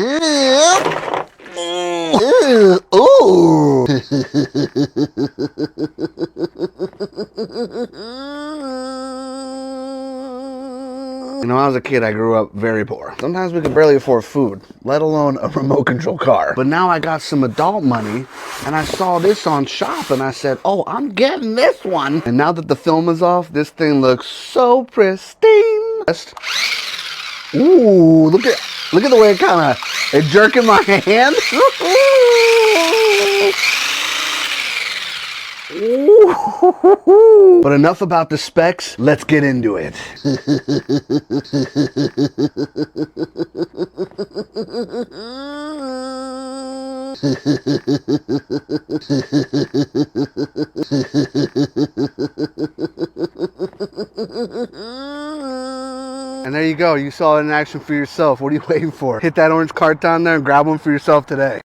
Ooh. You know, as a kid, I grew up very poor. Sometimes we could barely afford food, let alone a remote control car. But now I got some adult money, and I saw this on Shop, and I said, oh, I'm getting this one. And now that the film is off, this thing looks so pristine. Ooh, look at the way it jerk in my hand. But enough about the specs, let's get into it. And there you go, you saw it in action for yourself. What are you waiting for? Hit that orange cart down there and grab one for yourself today.